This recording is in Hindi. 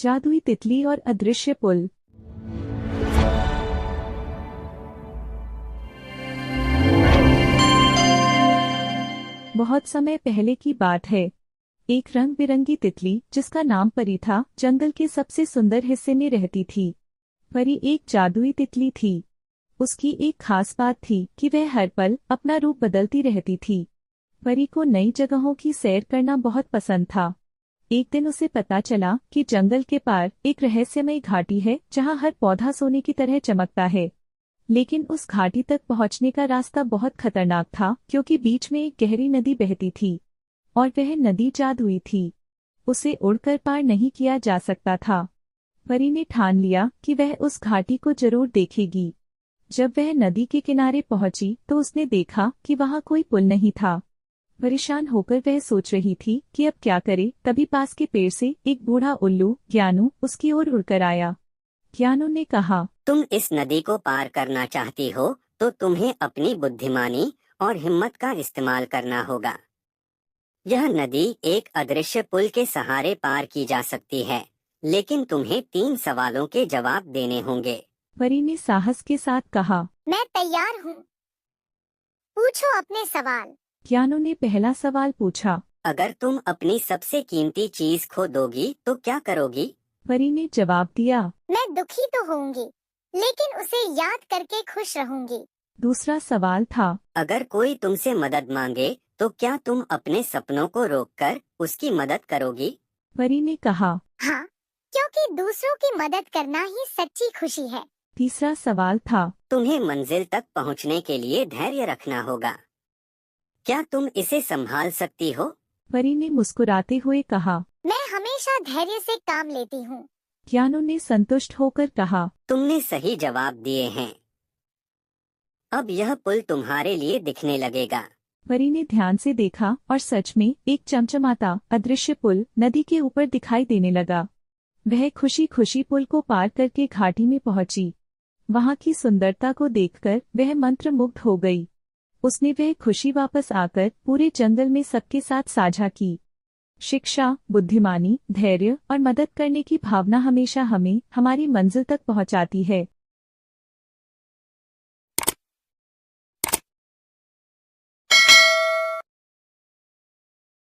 जादुई तितली और अदृश्य पुल। बहुत समय पहले की बात है। एक रंग बिरंगी तितली जिसका नाम परी था, जंगल के सबसे सुंदर हिस्से में रहती थी। परी एक जादुई तितली थी। उसकी एक खास बात थी कि वह हर पल अपना रूप बदलती रहती थी। परी को नई जगहों की सैर करना बहुत पसंद था। एक दिन उसे पता चला कि जंगल के पार एक रहस्यमयी घाटी है जहां हर पौधा सोने की तरह चमकता है। लेकिन उस घाटी तक पहुंचने का रास्ता बहुत खतरनाक था, क्योंकि बीच में एक गहरी नदी बहती थी और वह नदी जादुई थी। उसे उड़कर पार नहीं किया जा सकता था। परी ने ठान लिया कि वह उस घाटी को जरूर देखेगी। जब वह नदी के किनारे पहुंची तो उसने देखा कि वहां कोई पुल नहीं था। परेशान होकर वह सोच रही थी कि अब क्या करे, तभी पास के पेड़ से एक बूढ़ा उल्लू ज्ञानू उसकी ओर उड़कर आया। ज्ञानू ने कहा, तुम इस नदी को पार करना चाहती हो तो तुम्हें अपनी बुद्धिमानी और हिम्मत का इस्तेमाल करना होगा। यह नदी एक अदृश्य पुल के सहारे पार की जा सकती है, लेकिन तुम्हें 3 सवालों के जवाब देने होंगे। परी ने साहस के साथ कहा, मैं तैयार हूँ। पूछो अपने सवाल। ज्ञानू ने पहला सवाल पूछा। अगर तुम अपनी सबसे कीमती चीज खो दोगी तो क्या करोगी? परी ने जवाब दिया, मैं दुखी तो होंगी, लेकिन उसे याद करके खुश रहूंगी। दूसरा सवाल था, अगर कोई तुमसे मदद मांगे तो क्या तुम अपने सपनों को रोककर उसकी मदद करोगी? परी ने कहा, हाँ, क्योंकि दूसरों की मदद करना ही सच्ची खुशी है। तीसरा सवाल था, तुम्हें मंजिल तक पहुंचने के लिए धैर्य रखना होगा। क्या तुम इसे संभाल सकती हो? परी ने मुस्कुराते हुए कहा, मैं हमेशा धैर्य से काम लेती हूँ। ज्ञानू ने संतुष्ट होकर कहा, तुमने सही जवाब दिए हैं। अब यह पुल तुम्हारे लिए दिखने लगेगा। परी ने ध्यान से देखा और सच में एक चमचमाता अदृश्य पुल नदी के ऊपर दिखाई देने लगा। वह खुशी खुशी पुल को पार करके घाटी में पहुंची। वहां की सुंदरता को देखकर वह मंत्रमुग्ध हो गई। उसने वह खुशी वापस आकर पूरे जंगल में सबके साथ साझा की। शिक्षा, बुद्धिमानी, धैर्य और मदद करने की भावना हमेशा हमें हमारी मंजिल तक पहुंचाती है।